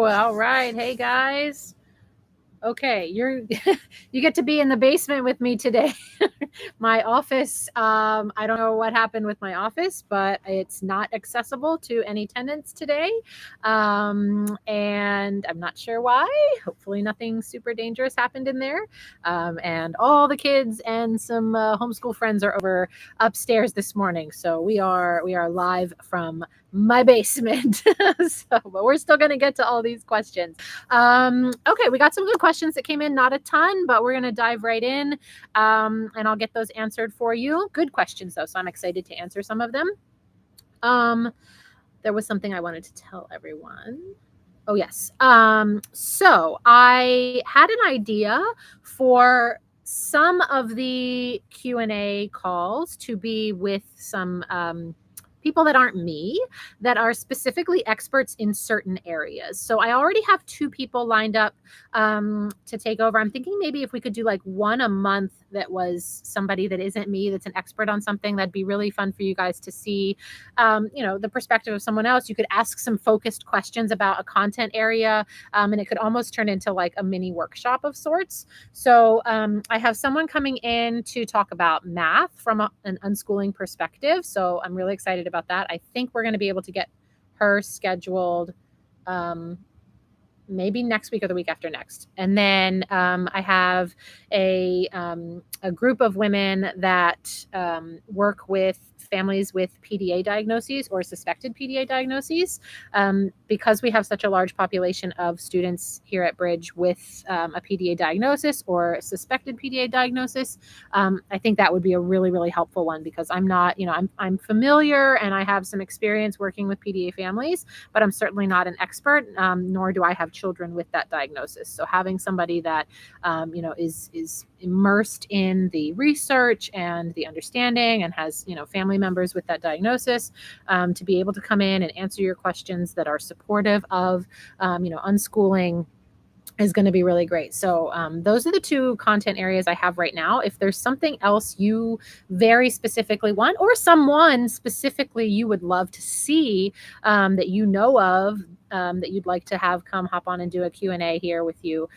All right. Hey, guys. Okay, you get to be in the basement with me today. My office, I don't know what happened with my office, but it's not accessible to any tenants today. And I'm not sure why. Hopefully nothing super dangerous happened in there. And all the kids and some homeschool friends are over upstairs this morning. So we are live from my basement. But we're still going to get to all these questions. Okay, we got some good questions that came in, not a ton, but we're going to dive right in, and I'll get those answered for you. Good questions, though, so I'm excited to answer some of them. There was something I wanted to tell everyone. Oh, yes. So I had an idea for some of the Q&A calls to be with some people that aren't me, that are specifically experts in certain areas. So I already have 2 people lined up to take over. I'm thinking maybe if we could do like one a month that was somebody that isn't me, that's an expert on something, that'd be really fun for you guys to see, the perspective of someone else. You could ask some focused questions about a content area, and it could almost turn into like a mini workshop of sorts. So I have someone coming in to talk about math from an unschooling perspective. So I'm really excited about that. I think we're going to be able to get her scheduled maybe next week or the week after next. And then I have a group of women that work with families with PDA diagnoses or suspected PDA diagnoses. Because we have such a large population of students here at Bridge with a PDA diagnosis or suspected PDA diagnosis, I think that would be a really, really helpful one, because I'm not, I'm familiar and I have some experience working with PDA families, but I'm certainly not an expert, nor do I have children with that diagnosis. So having somebody that, is immersed in the research and the understanding and has, family members with that diagnosis, to be able to come in and answer your questions that are supportive of, unschooling, is going to be really great. So those are the 2 content areas I have right now. If there's something else you very specifically want, or someone specifically you would love to see, that you know of, that you'd like to have come hop on and do a Q&A here with you,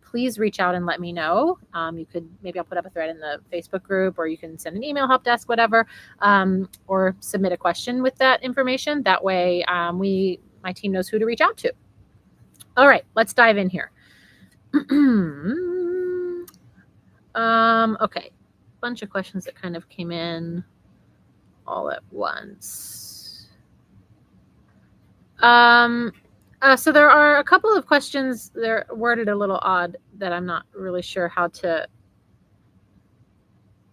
please reach out and let me know. You could, maybe I'll put up a thread in the Facebook group, or you can send an email, help desk, whatever, or submit a question with that information. That way my team knows who to reach out to. All right, let's dive in here. Okay, bunch of questions that kind of came in all at once. So there are a couple of questions, they're worded a little odd, that I'm not really sure how to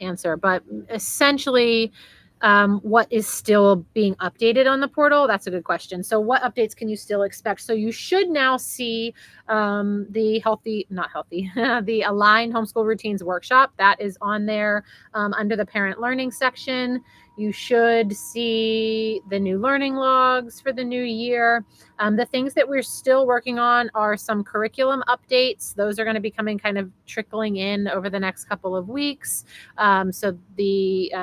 answer, but essentially, what is still being updated on the portal? That's a good question. So what updates can you still expect? So you should now see the the Aligned Homeschool Routines Workshop. That is on there under the Parent Learning section. You should see the new learning logs for the new year. The things that we're still working on are some curriculum updates. Those are going to be coming kind of trickling in over the next couple of weeks. So the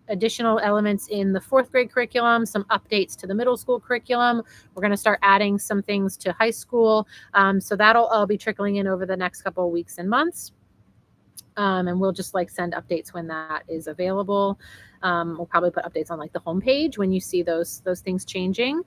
additional elements in the 4th grade curriculum, some updates to the middle school curriculum. We're going to start adding some things to high school. So that'll all be trickling in over the next couple of weeks and months. And we'll just send updates when that is available. We'll probably put updates on the homepage when you see those things changing.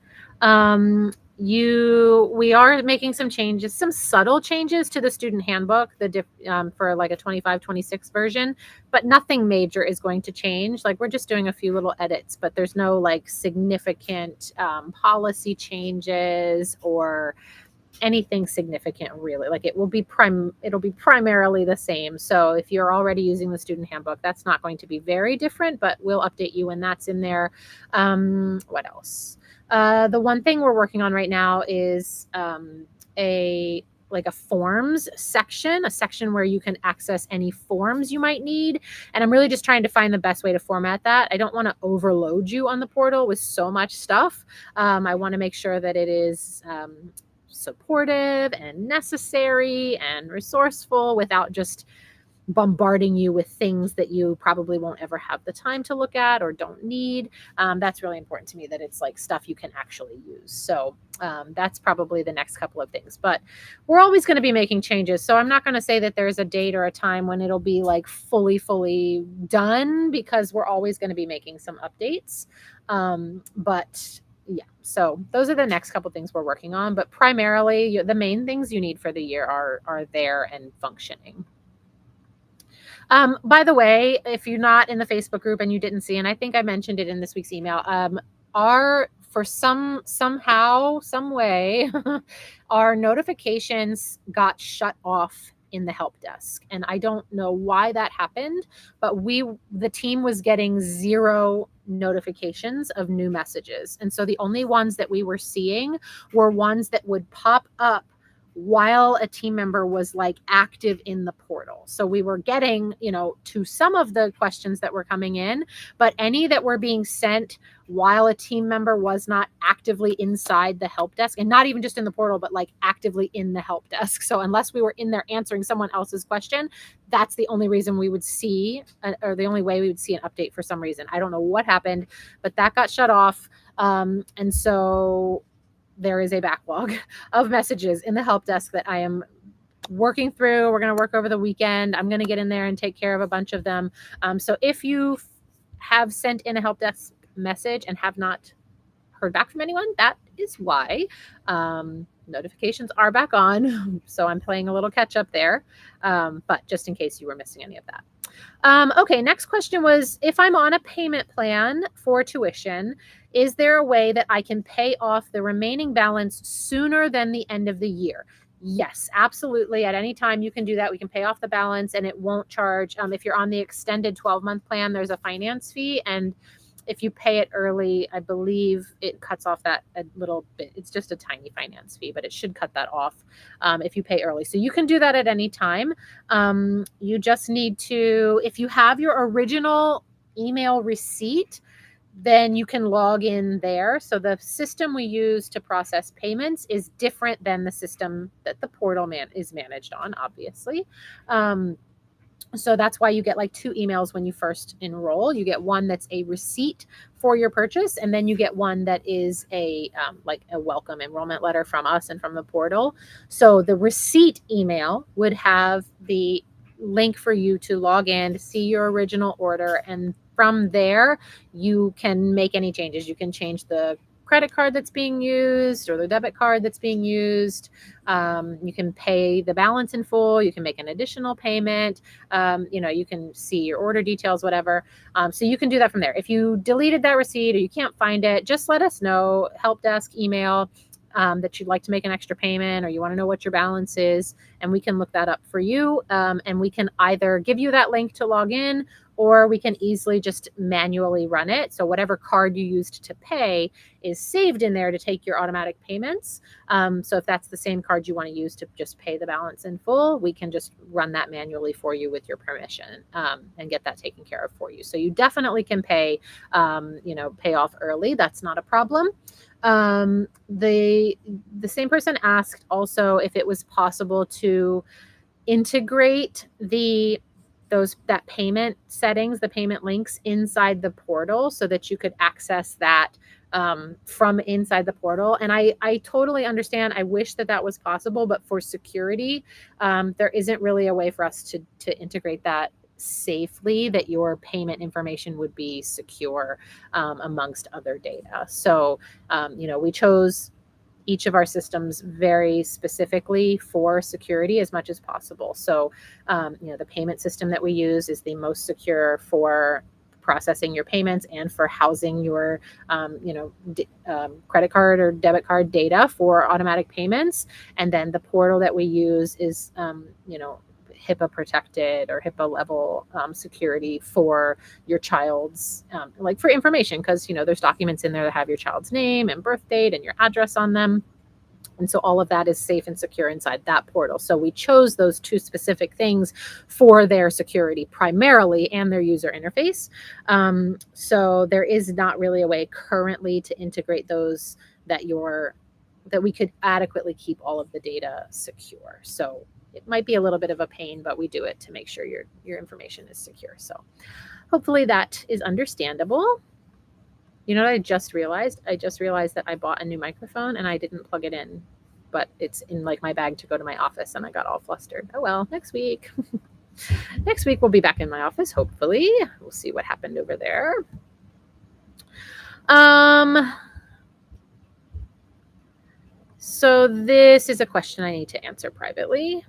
We are making some changes, some subtle changes to the student handbook, for a 25-26 version, but nothing major is going to change. We're just doing a few little edits, but there's no significant policy changes or anything significant, really. It'll be primarily the same. So if you're already using the student handbook, that's not going to be very different, but we'll update you when that's in there. What else? The one thing we're working on right now is a forms section, a section where you can access any forms you might need. And I'm really just trying to find the best way to format that. I don't want to overload you on the portal with so much stuff. I want to make sure that it is supportive and necessary and resourceful without just bombarding you with things that you probably won't ever have the time to look at or don't need. That's really important to me, that it's like stuff you can actually use. So that's probably the next couple of things. But we're always going to be making changes. So I'm not going to say that there's a date or a time when it'll be like fully done, because we're always going to be making some updates. But yeah, so those are the next couple things we're working on. But primarily, the main things you need for the year are there and functioning. By the way, if you're not in the Facebook group and you didn't see, and I think I mentioned it in this week's email, for somehow, some way, our notifications got shut off in the help desk. And I don't know why that happened, but the team was getting 0 notifications of new messages. And so the only ones that we were seeing were ones that would pop up while a team member was like active in the portal. So we were getting, to some of the questions that were coming in, but any that were being sent while a team member was not actively inside the help desk, and not even just in the portal, but like actively in the help desk. So unless we were in there answering someone else's question, that's the only reason we would see, or the only way we would see an update for some reason. I don't know what happened, but that got shut off. And so there is a backlog of messages in the help desk that I am working through. We're going to work over the weekend. I'm going to get in there and take care of a bunch of them. So if you have sent in a help desk message and have not heard back from anyone, that is why. Notifications are back on. So I'm playing a little catch up there. But just in case you were missing any of that. Okay, next question was, if I'm on a payment plan for tuition, is there a way that I can pay off the remaining balance sooner than the end of the year? Yes, absolutely. At any time you can do that. We can pay off the balance and it won't charge. If you're on the extended 12-month plan, there's a finance fee. And if you pay it early, I believe it cuts off that a little bit. It's just a tiny finance fee, but it should cut that off if you pay early. So you can do that at any time. You just need to, if you have your original email receipt, then you can log in there. So the system we use to process payments is different than the system that the portal is managed on, obviously. So that's why you get like 2 emails when you first enroll. You get one that's a receipt for your purchase, and then you get one that is a like a welcome enrollment letter from us and from the portal. So the receipt email would have the link for you to log in, to see your original order, and from there you can make any changes. You can change the credit card that's being used or the debit card that's being used. You can pay the balance in full. You can make an additional payment. You can see your order details, whatever. So you can do that from there. If you deleted that receipt or you can't find it, just let us know. Help desk email that you'd like to make an extra payment, or you want to know what your balance is, and we can look that up for you. And we can either give you that link to log in, or we can easily just manually run it. So whatever card you used to pay is saved in there to take your automatic payments. So if that's the same card you want to use to just pay the balance in full, we can just run that manually for you with your permission and get that taken care of for you. So you definitely can pay off early. That's not a problem. The same person asked also if it was possible to integrate that payment settings, the payment links inside the portal, so that you could access that from inside the portal. And I totally understand. I wish that was possible, but for security, there isn't really a way for us to integrate that safely, that your payment information would be secure amongst other data. So, we chose each of our systems very specifically for security as much as possible. So, the payment system that we use is the most secure for processing your payments and for housing your, credit card or debit card data for automatic payments. And then the portal that we use is, HIPAA protected or HIPAA level security for your child's, like for information, because, there's documents in there that have your child's name and birth date and your address on them. And so all of that is safe and secure inside that portal. So we chose those 2 specific things for their security primarily and their user interface. So there is not really a way currently to integrate those that we could adequately keep all of the data secure. So it might be a little bit of a pain, but we do it to make sure your information is secure. So hopefully that is understandable. You know what I just realized? I just realized that I bought a new microphone and I didn't plug it in, but it's in like my bag to go to my office, and I got all flustered. Oh well, next week. Next week we'll be back in my office, hopefully. We'll see what happened over there. So this is a question I need to answer privately.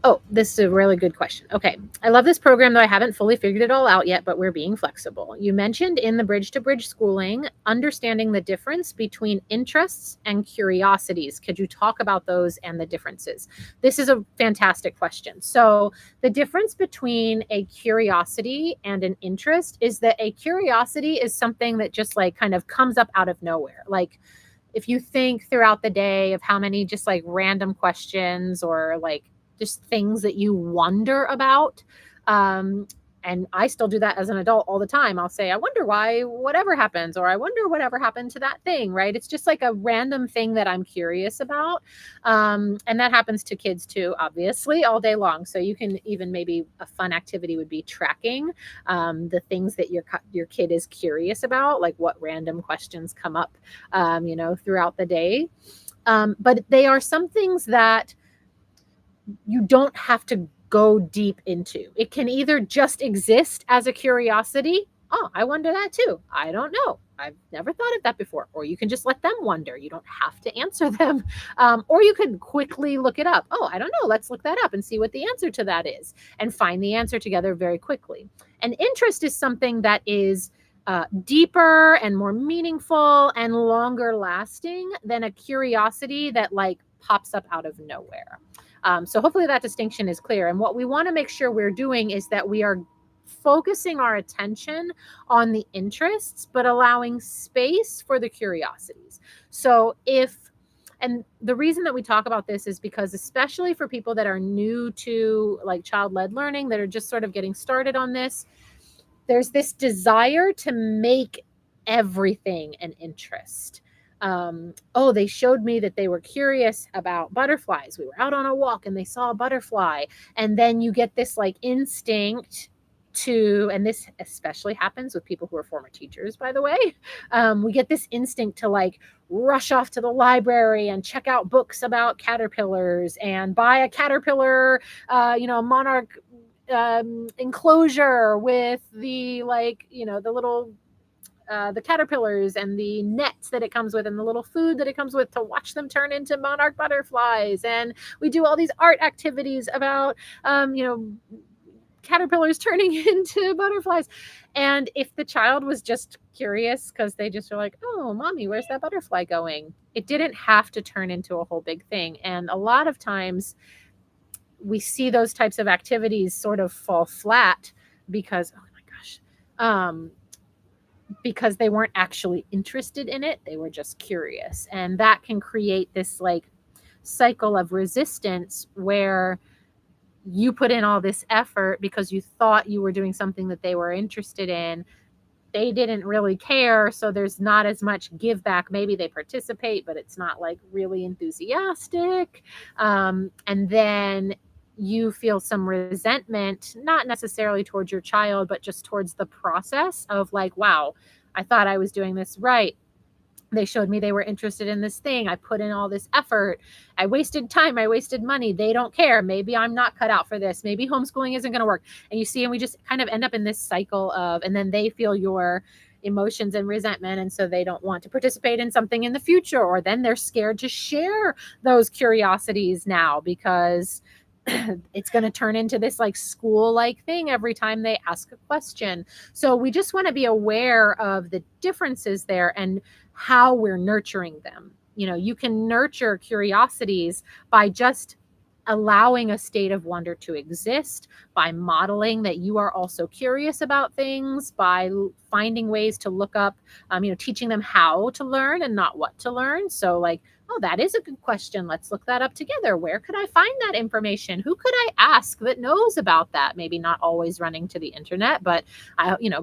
Oh, this is a really good question. Okay. I love this program, though I haven't fully figured it all out yet, but we're being flexible. You mentioned in the Bridge to Bridge schooling, understanding the difference between interests and curiosities. Could you talk about those and the differences? This is a fantastic question. So the difference between a curiosity and an interest is that a curiosity is something that just like kind of comes up out of nowhere. Like if you think throughout the day of how many just like random questions or like just things that you wonder about. And I still do that as an adult all the time. I'll say, I wonder why whatever happens, or I wonder whatever happened to that thing, right? It's just like a random thing that I'm curious about. And that happens to kids too, obviously, all day long. So you can even maybe a fun activity would be tracking the things that your kid is curious about, like what random questions come up, throughout the day. But they are some things that you don't have to go deep into. It can either just exist as a curiosity. Oh, I wonder that too. I don't know. I've never thought of that before. Or you can just let them wonder. You don't have to answer them. Or you could quickly look it up. Oh, I don't know. Let's look that up and see what the answer to that is and find the answer together very quickly. An interest is something that is deeper and more meaningful and longer lasting than a curiosity that like pops up out of nowhere. So hopefully that distinction is clear. And what we want to make sure we're doing is that we are focusing our attention on the interests, but allowing space for the curiosities. So and the reason that we talk about this is because especially for people that are new to like child-led learning, that are just sort of getting started on this, there's this desire to make everything an interest. They showed me that they were curious about butterflies. We were out on a walk and they saw a butterfly. And then you get this like instinct and this especially happens with people who are former teachers, by the way. We get this instinct to like rush off to the library and check out books about caterpillars and buy a caterpillar, monarch enclosure with the the little the caterpillars and the nets that it comes with and the little food that it comes with to watch them turn into monarch butterflies. And we do all these art activities about, caterpillars turning into butterflies. And if the child was just curious because they just were like, oh, mommy, where's that butterfly going? It didn't have to turn into a whole big thing. And a lot of times we see those types of activities sort of fall flat because, oh my gosh, because they weren't actually interested in it. They were just curious. And that can create this like cycle of resistance where you put in all this effort because you thought you were doing something that they were interested in. They didn't really care. So there's not as much give back. Maybe they participate, but it's not like really enthusiastic. And then you feel some resentment, not necessarily towards your child, but just towards the process of like, wow, I thought I was doing this right. They showed me they were interested in this thing. I put in all this effort. I wasted time. I wasted money. They don't care. Maybe I'm not cut out for this. Maybe homeschooling isn't going to work. And you see, and we just kind of end up in this cycle and then they feel your emotions and resentment. And so they don't want to participate in something in the future, or then they're scared to share those curiosities now because it's going to turn into this like school-like thing every time they ask a question. So we just want to be aware of the differences there and how we're nurturing them. You can nurture curiosities by just allowing a state of wonder to exist, by modeling that you are also curious about things, by finding ways to look up, teaching them how to learn and not what to learn. So like, Oh, that is a good question. Let's look that up together. Where could I find that information? Who could I ask that knows about that? Maybe not always running to the internet, but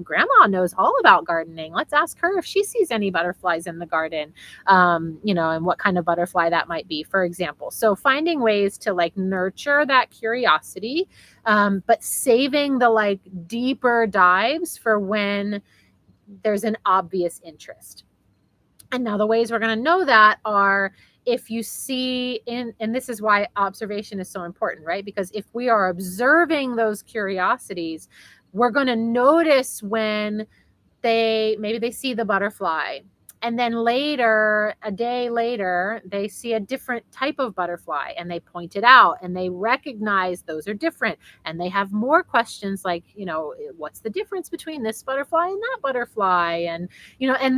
grandma knows all about gardening. Let's ask her if she sees any butterflies in the garden, and what kind of butterfly that might be, for example. So finding ways to like nurture that curiosity, but saving the like deeper dives for when there's an obvious interest. And now the ways we're going to know that are if you see and this is why observation is so important, right? Because if we are observing those curiosities, we're going to notice when maybe they see the butterfly, and then later, a day later, they see a different type of butterfly and they point it out and they recognize those are different, and they have more questions like, what's the difference between this butterfly and that butterfly? And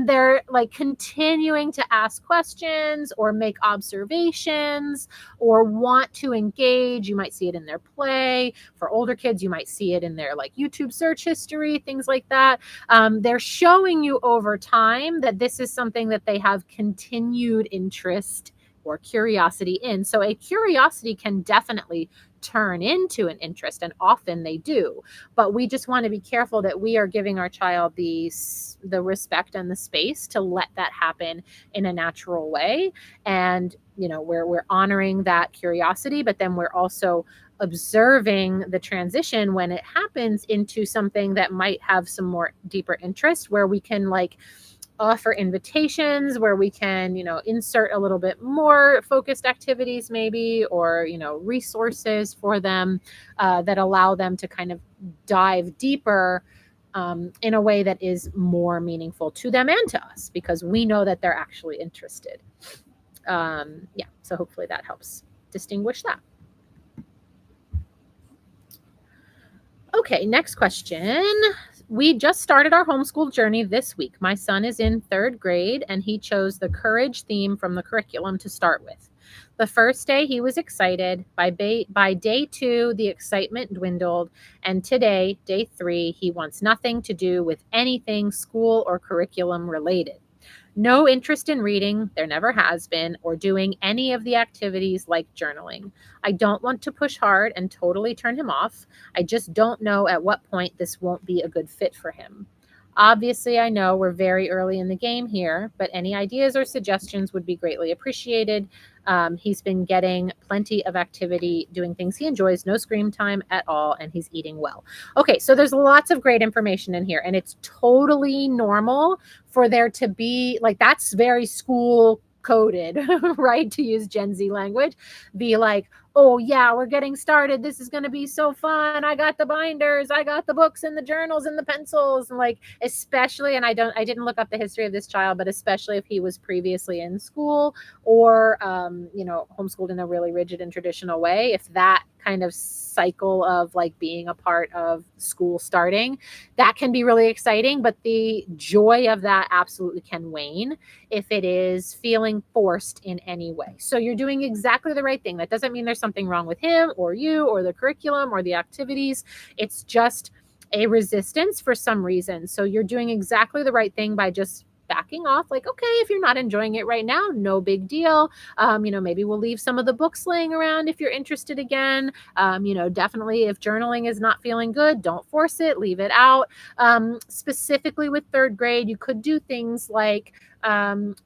they're like continuing to ask questions or make observations or want to engage. You might see it in their play. For older kids, you might see it in their like YouTube search history, things like that. They're showing you over time that this is something that they have continued interest or curiosity in. So a curiosity can definitely turn into an interest, and often they do. But we just want to be careful that we are giving our child the respect and the space to let that happen in a natural way. And we're honoring that curiosity, but then we're also observing the transition when it happens into something that might have some more deeper interest, where we can like offer invitations, where we can, insert a little bit more focused activities maybe, or, resources for them that allow them to kind of dive deeper in a way that is more meaningful to them and to us, because we know that they're actually interested. So hopefully that helps distinguish that. Okay, next question. We just started our homeschool journey this week. My son is in 3rd grade and he chose the courage theme from the curriculum to start with. The first day he was excited. By day 2, the excitement dwindled. And today, day 3, he wants nothing to do with anything school or curriculum related. No interest in reading, there never has been, or doing any of the activities like journaling. I don't want to push hard and totally turn him off. I just don't know at what point this won't be a good fit for him. Obviously, I know we're very early in the game here, but any ideas or suggestions would be greatly appreciated. He's been getting plenty of activity, doing things he enjoys, no screen time at all, and he's eating well. Okay, so there's lots of great information in here, and it's totally normal for there to be, like, that's very school coded, right? To use Gen Z language, be like, oh yeah, we're getting started. This is going to be so fun. I got the binders, I got the books and the journals and the pencils. And like, especially, and I didn't look up the history of this child, but especially if he was previously in school or, homeschooled in a really rigid and traditional way, if that kind of cycle of like being a part of school starting, that can be really exciting, but the joy of that absolutely can wane if it is feeling forced in any way. So you're doing exactly the right thing. That doesn't mean there's something wrong with him or you or the curriculum or the activities. It's just a resistance for some reason. So you're doing exactly the right thing by just backing off, like, okay, if you're not enjoying it right now, no big deal. Maybe we'll leave some of the books laying around if you're interested again. Definitely if journaling is not feeling good, don't force it, leave it out. Specifically with 3rd grade, you could do things like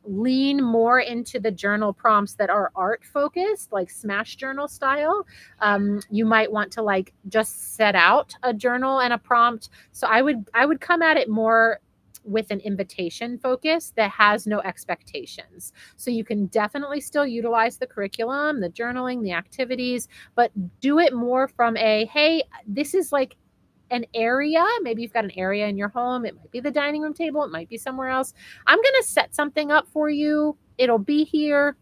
lean more into the journal prompts that are art focused, like Smash Journal style. You might want to like just set out a journal and a prompt. So I would come at it more with an invitation focus that has no expectations. So you can definitely still utilize the curriculum, the journaling, the activities, but do it more from hey, this is like an area. Maybe you've got an area in your home. It might be the dining room table. It might be somewhere else. I'm going to set something up for you. It'll be here.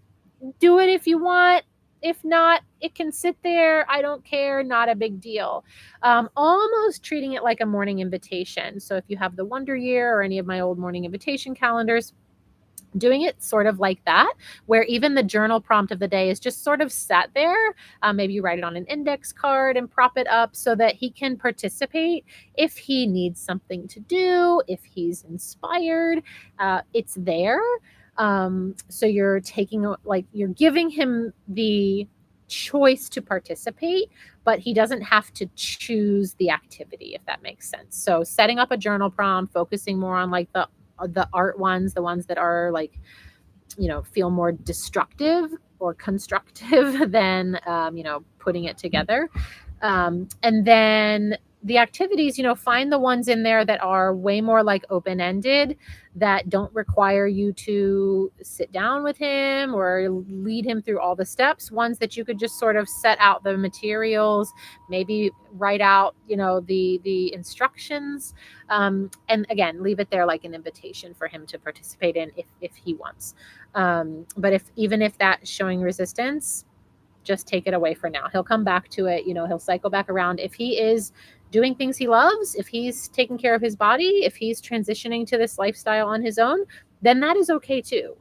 Do it if you want. If not, it can sit there. I don't care. Not a big deal. Almost treating it like a morning invitation. So if you have the Wonder Year or any of my old morning invitation calendars, doing it sort of like that, where even the journal prompt of the day is just sort of sat there. Maybe you write it on an index card and prop it up so that he can participate if he needs something to do, if he's inspired. It's there. So you're you're giving him the choice to participate, but he doesn't have to choose the activity, if that makes sense. So setting up a journal prompt, focusing more on like the art ones, the ones that are like, feel more destructive or constructive than, putting it together. And then the activities, find the ones in there that are way more like open-ended, that don't require you to sit down with him or lead him through all the steps. Ones that you could just sort of set out the materials, maybe write out, the instructions, and again, leave it there like an invitation for him to participate in if he wants. But even if that's showing resistance, just take it away for now. He'll come back to it. He'll cycle back around. If he is doing things he loves, if he's taking care of his body, if he's transitioning to this lifestyle on his own, then that is okay too.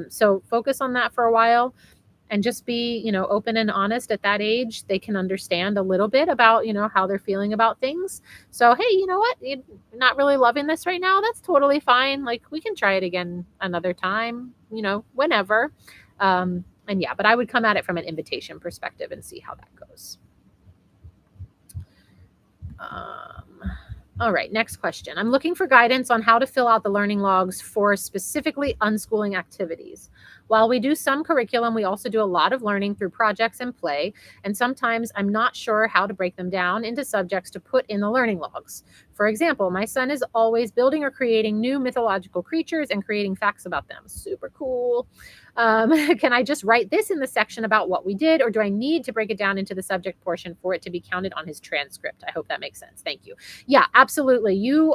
So focus on that for a while and just be, open and honest. At that age, they can understand a little bit about, how they're feeling about things. So, hey, you know what? You're not really loving this right now. That's totally fine. Like, we can try it again another time, whenever. And yeah, but I would come at it from an invitation perspective and see how that goes. All right, next question. I'm looking for guidance on how to fill out the learning logs for specifically unschooling activities. While we do some curriculum, we also do a lot of learning through projects and play, and sometimes I'm not sure how to break them down into subjects to put in the learning logs. For example, my son is always building or creating new mythological creatures and creating facts about them. Super cool. Can I just write this in the section about what we did, or do I need to break it down into the subject portion for it to be counted on his transcript? I hope that makes sense. Thank you. Yeah, absolutely. You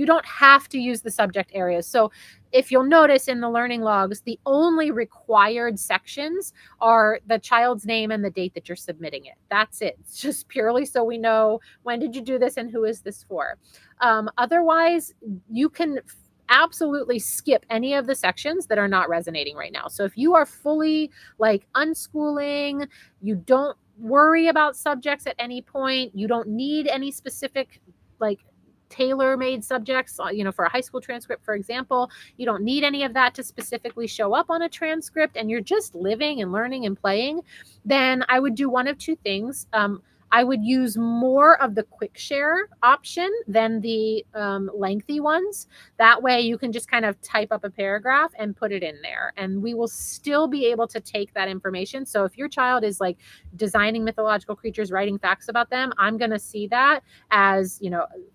don't have to use the subject areas. So if you'll notice in the learning logs, the only required sections are the child's name and the date that you're submitting it. That's it. It's just purely so we know, when did you do this and who is this for? Otherwise, you can absolutely skip any of the sections that are not resonating right now. So if you are fully like unschooling, you don't worry about subjects at any point, you don't need any specific like tailor-made subjects, for a high school transcript, for example, you don't need any of that to specifically show up on a transcript, and you're just living and learning and playing, then I would do one of two things. I would use more of the quick share option than the lengthy ones. That way you can just kind of type up a paragraph and put it in there, and we will still be able to take that information. So if your child is like designing mythological creatures, writing facts about them, I'm going to see that as,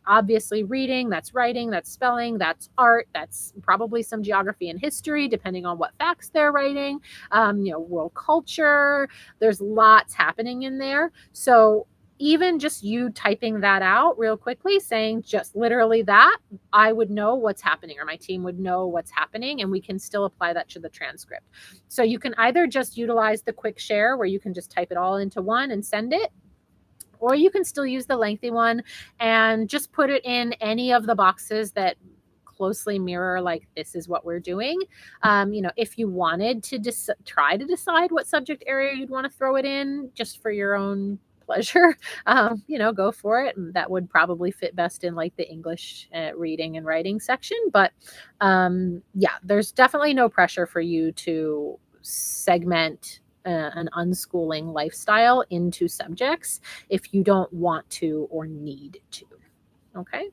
obviously reading, that's writing, that's spelling, that's art, that's probably some geography and history, depending on what facts they're writing, world culture. There's lots happening in there. So even just you typing that out real quickly, saying just literally that, I would know what's happening, or my team would know what's happening, and we can still apply that to the transcript. So you can either just utilize the quick share where you can just type it all into one and send it, or you can still use the lengthy one and just put it in any of the boxes that closely mirror like this is what we're doing. If you wanted to try to decide what subject area you'd want to throw it in just for your own pleasure, go for it. And that would probably fit best in like the English reading and writing section. But yeah, there's definitely no pressure for you to segment an unschooling lifestyle into subjects if you don't want to or need to. Okay.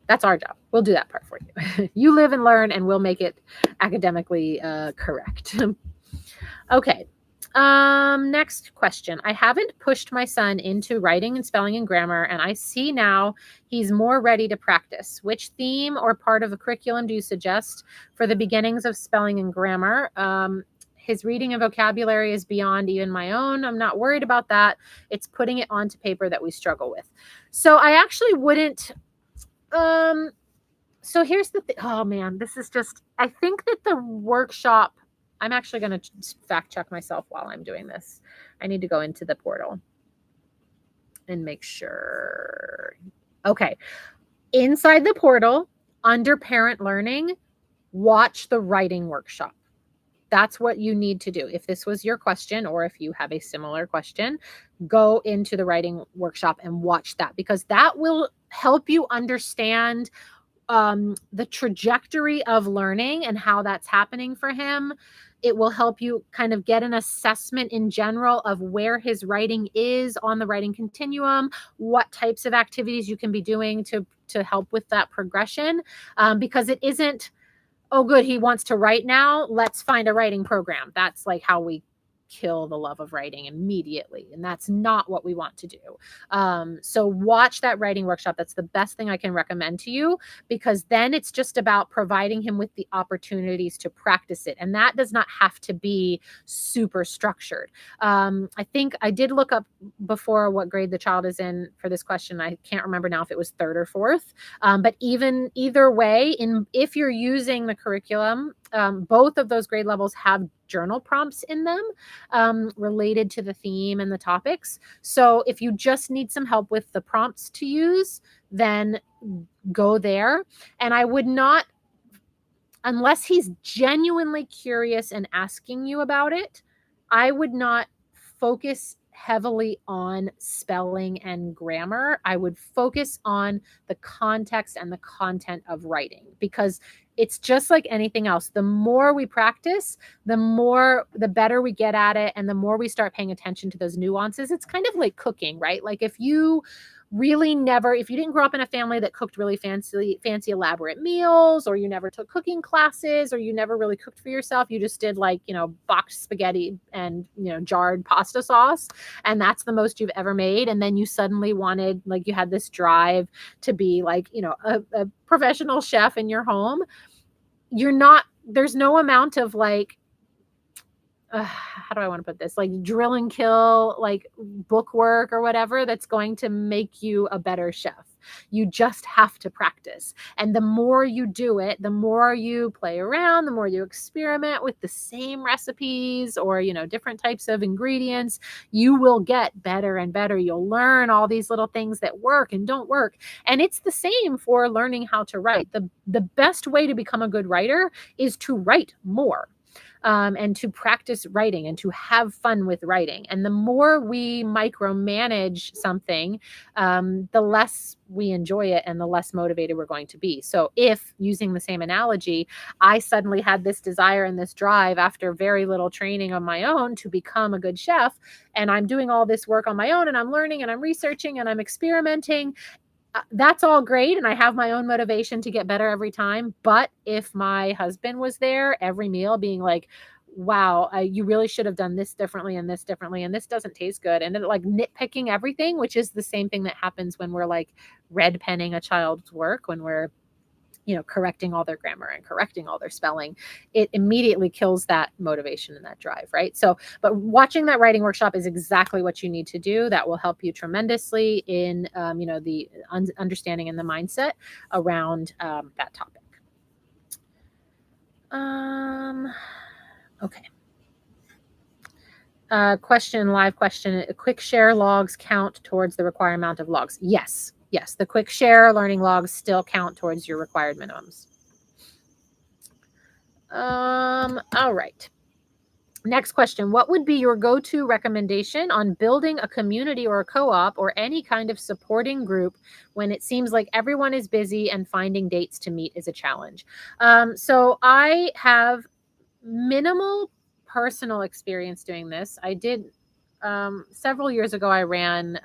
That's our job. We'll do that part for you. You live and learn, and we'll make it academically correct. Okay. Next question. I haven't pushed my son into writing and spelling and grammar, and I see now he's more ready to practice. Which theme or part of a curriculum do you suggest for the beginnings of spelling and grammar? His reading and vocabulary is beyond even my own. I'm not worried about that. It's putting it onto paper that we struggle with. So I actually wouldn't. So here's the thing. Oh man, this is just, I think that the workshop, I'm actually going to fact check myself while I'm doing this. I need to go into the portal and make sure. Okay. Inside the portal, under parent learning, watch the writing workshop. That's what you need to do. If this was your question, or if you have a similar question, go into the writing workshop and watch that, because that will help you understand the trajectory of learning and how that's happening for him. It will help you kind of get an assessment in general of where his writing is on the writing continuum, what types of activities you can be doing to help with that progression, because it isn't, oh, good, he wants to write now, let's find a writing program. That's like how we kill the love of writing immediately. And that's not what we want to do. So watch that writing workshop. That's the best thing I can recommend to you, because then it's just about providing him with the opportunities to practice it. And that does not have to be super structured. I think I did look up before what grade the child is in for this question. I can't remember now if it was third or fourth. But either way, if you're using the curriculum, both of those grade levels have journal prompts in them related to the theme and the topics. So if you just need some help with the prompts to use, then go there. And I would not, unless he's genuinely curious and asking you about it, I would not focus heavily on spelling and grammar. I would focus on the context and the content of writing, because it's just like anything else. The more we practice, the better we get at it, and the more we start paying attention to those nuances. It's kind of like cooking, right? Like if you didn't grow up in a family that cooked really fancy elaborate meals, or you never took cooking classes, or you never really cooked for yourself, you just did like, boxed spaghetti and, jarred pasta sauce, and that's the most you've ever made. And then you suddenly wanted, like, you had this drive to be like, a professional chef in your home. There's no amount of like, how do I want to put this? Like drill and kill, like book work or whatever, that's going to make you a better chef. You just have to practice. And the more you do it, the more you play around, the more you experiment with the same recipes or, different types of ingredients, you will get better and better. You'll learn all these little things that work and don't work. And it's the same for learning how to write. The best way to become a good writer is to write more. And to practice writing and to have fun with writing. And the more we micromanage something, the less we enjoy it and the less motivated we're going to be. So if, using the same analogy, I suddenly had this desire and this drive after very little training on my own to become a good chef, and I'm doing all this work on my own, and I'm learning and I'm researching and I'm experimenting, that's all great. And I have my own motivation to get better every time. But if my husband was there every meal being like, wow, you really should have done this differently and this differently, and this doesn't taste good, and like nitpicking everything, which is the same thing that happens when we're like red penning a child's work, when we're correcting all their grammar and correcting all their spelling, it immediately kills that motivation and that drive, right? So, but watching that writing workshop is exactly what you need to do. That will help you tremendously in, the understanding and the mindset around that topic. Okay. Live question. Quick share logs count towards the required amount of logs? Yes. Yes, the quick share learning logs still count towards your required minimums. All right. Next question. What would be your go-to recommendation on building a community or a co-op or any kind of supporting group when it seems like everyone is busy and finding dates to meet is a challenge? So I have minimal personal experience doing this. I did several years ago, I ran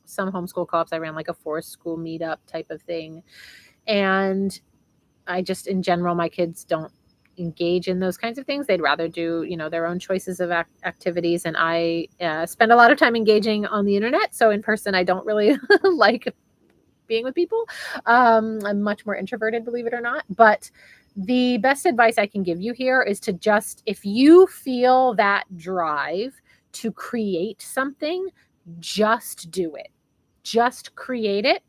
some homeschool co-ops. I ran like a forest school meetup type of thing. And I just, in general, my kids don't engage in those kinds of things. They'd rather do, their own choices of activities. And I spend a lot of time engaging on the internet. So in person, I don't really like being with people. I'm much more introverted, believe it or not. But the best advice I can give you here is to just, if you feel that drive to create something, just do it. Just create it.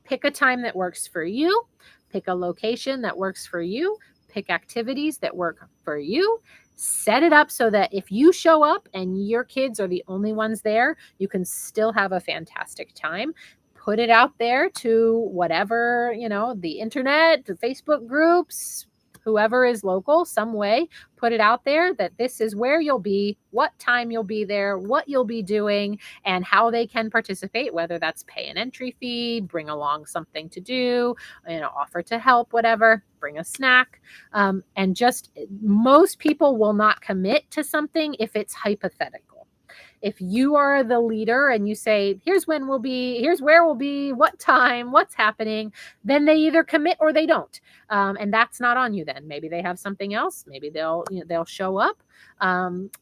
Pick a time that works for you. Pick a location that works for you. Pick activities that work for you. Set it up so that if you show up and your kids are the only ones there, you can still have a fantastic time. Put it out there to whatever, the internet, the Facebook groups, whoever is local, some way, put it out there that this is where you'll be, what time you'll be there, what you'll be doing, and how they can participate, whether that's pay an entry fee, bring along something to do, offer to help, whatever, bring a snack. And just most people will not commit to something if it's hypothetical. If you are the leader and you say, here's when we'll be, here's where we'll be, what time, what's happening, then they either commit or they don't. And that's not on you then. Maybe they have something else. Maybe they'll show up.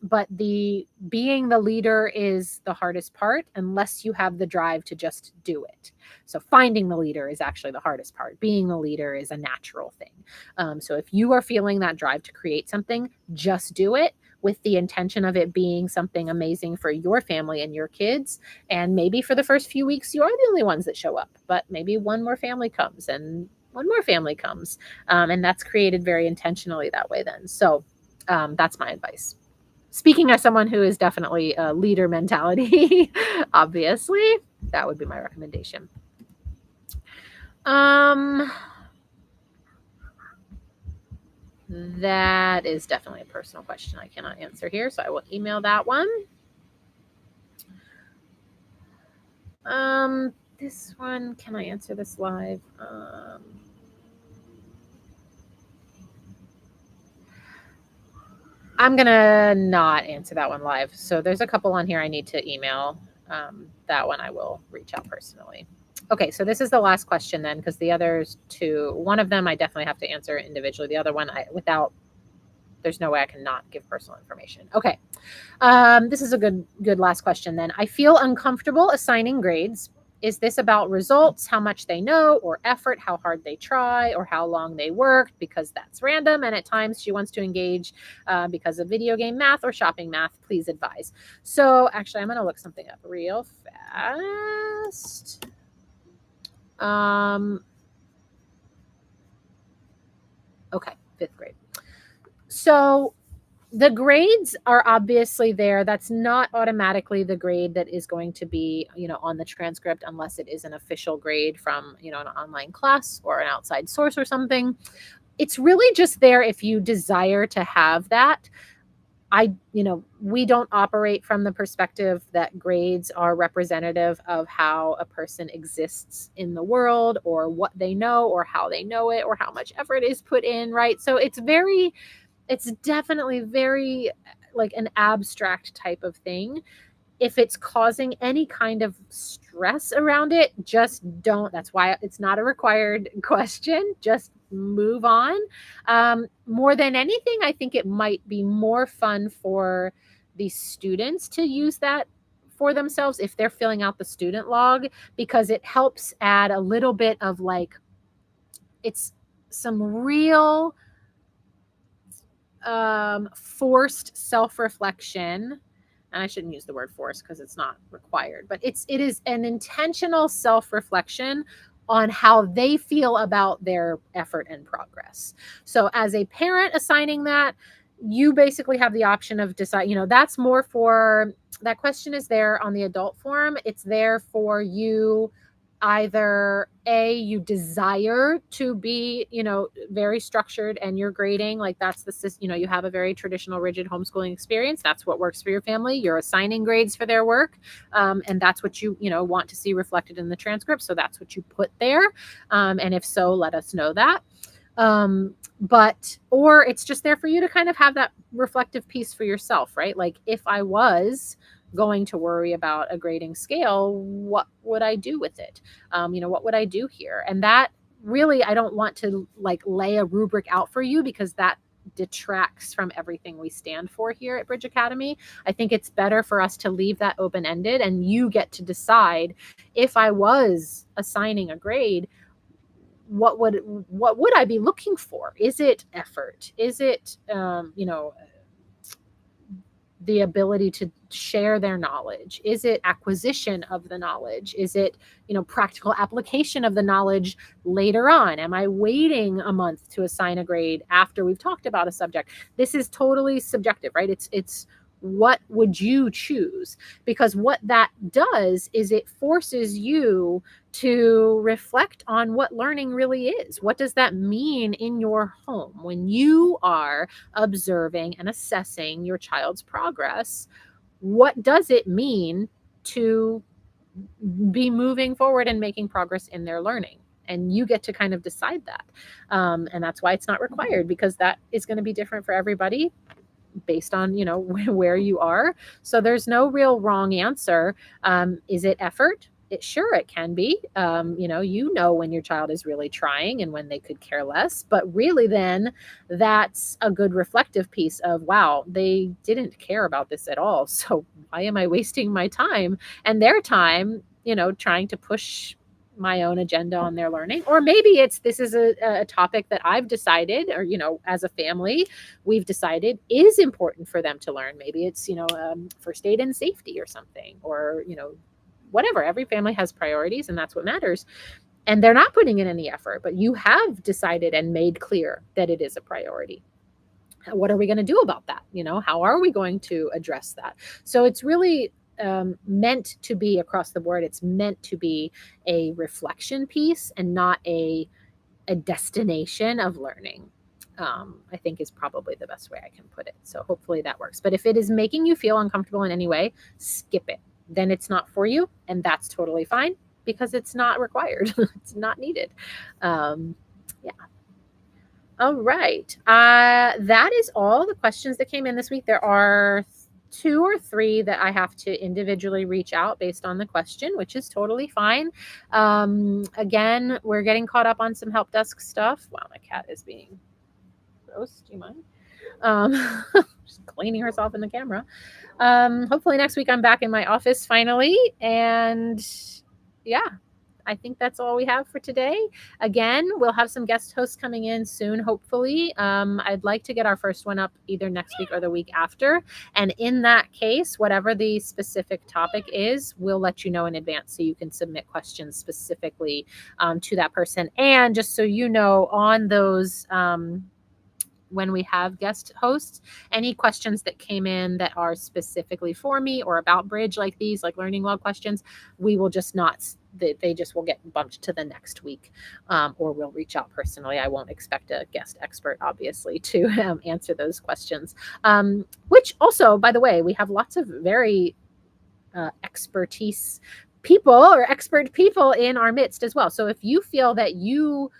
But being the leader is the hardest part unless you have the drive to just do it. So finding the leader is actually the hardest part. Being the leader is a natural thing. So if you are feeling that drive to create something, just do it with the intention of it being something amazing for your family and your kids. And maybe for the first few weeks, you are the only ones that show up, but maybe one more family comes and one more family comes. And that's created very intentionally that way then. So that's my advice. Speaking as someone who is definitely a leader mentality, obviously, that would be my recommendation. That is definitely a personal question I cannot answer here, so I will email that one. This one, can I answer this live? I'm going to not answer that one live. So there's a couple on here I need to email. That one I will reach out personally. Okay, so this is the last question then, because the others two, one of them I definitely have to answer individually. The other one, there's no way I can not give personal information. Okay, this is a good last question then. I feel uncomfortable assigning grades. Is this about results, how much they know, or effort, how hard they try, or how long they worked? Because that's random, and at times she wants to engage because of video game math or shopping math. Please advise. So actually, I'm going to look something up real fast. Okay, 5th grade. So the grades are obviously there. That's not automatically the grade that is going to be, on the transcript unless it is an official grade from, an online class or an outside source or something. It's really just there if you desire to have that. We don't operate from the perspective that grades are representative of how a person exists in the world or what they know or how they know it or how much effort is put in, right? So it's definitely very like an abstract type of thing. If it's causing any kind of stress around it, just don't. That's why it's not a required question. Just move on. More than anything, I think it might be more fun for the students to use that for themselves if they're filling out the student log, because it helps add a little bit of it's some real forced self-reflection. And I shouldn't use the word forced because it's not required, but it is an intentional self-reflection on how they feel about their effort and progress. So as a parent assigning that, you basically have the option of decide, that's more for, that question is there on the adult form. It's there for you. Either you desire to be, very structured and you're grading, like that's the system, you have a very traditional rigid homeschooling experience. That's what works for your family. You're assigning grades for their work. And that's what you want to see reflected in the transcript. So that's what you put there. And if so, let us know that. Or it's just there for you to kind of have that reflective piece for yourself, right? Like if I was going to worry about a grading scale, what would I do with it? What would I do here? And that really, I don't want to lay a rubric out for you because that detracts from everything we stand for here at Bridge Academy. I think it's better for us to leave that open-ended and you get to decide, if I was assigning a grade, what would I be looking for? Is it effort? Is it, the ability to share their knowledge? Is it acquisition of the knowledge? Is it, practical application of the knowledge later on? Am I waiting a month to assign a grade after we've talked about a subject? This is totally subjective, right? It's What would you choose? Because what that does is it forces you to reflect on what learning really is. What does that mean in your home when you are observing and assessing your child's progress? What does it mean to be moving forward and making progress in their learning? And you get to kind of decide that. And that's why it's not required, because that is going to be different for everybody based on, you know, where you are. So there's no real wrong answer. Is it effort? Sure, it can be. You know when your child is really trying and when they could care less. But really, then that's a good reflective piece of, wow, they didn't care about this at all. So why am I wasting my time and their time, trying to push my own agenda on their learning? Or maybe this is a topic that I've decided, or, as a family, we've decided is important for them to learn. Maybe it's, first aid and safety or something, or, whatever. Every family has priorities, and that's what matters. And they're not putting in any effort, but you have decided and made clear that it is a priority. What are we going to do about that? How are we going to address that? So it's really meant to be across the board. It's meant to be a reflection piece and not a destination of learning. I think is probably the best way I can put it. So hopefully that works. But if it is making you feel uncomfortable in any way, skip it. Then it's not for you, and that's totally fine, because it's not required. It's not needed. Yeah. All right. That is all the questions that came in this week. There are 2 or 3 that I have to individually reach out based on the question, which is totally fine. Again, we're getting caught up on some help desk stuff. Wow, my cat is being gross. Do you mind? She's cleaning herself in the camera. Hopefully next week I'm back in my office finally. And yeah, I think that's all we have for today. Again, we'll have some guest hosts coming in soon, hopefully. I'd like to get our first one up either next week or the week after. And in that case, whatever the specific topic is, we'll let you know in advance so you can submit questions specifically to that person. And just so you know, on those when we have guest hosts, any questions that came in that are specifically for me or about Bridge, like these, like learning log questions, we will just not, they just will get bumped to the next week, or we'll reach out personally. I won't expect a guest expert, obviously, to answer those questions. Which also, by the way, we have lots of very expertise people or expert people in our midst as well. So if you feel that you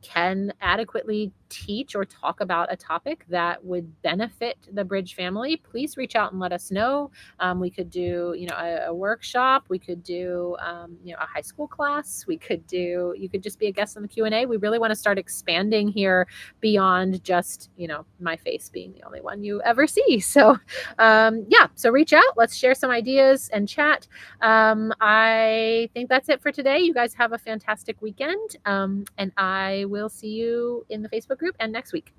can adequately teach or talk about a topic that would benefit the Bridge family, please reach out and let us know. We could do, a workshop. We could do, a high school class. You could just be a guest on the Q&A. We really want to start expanding here beyond just, my face being the only one you ever see. So, so reach out. Let's share some ideas and chat. I think that's it for today. You guys have a fantastic weekend. And I will see you in the Facebook group and next week.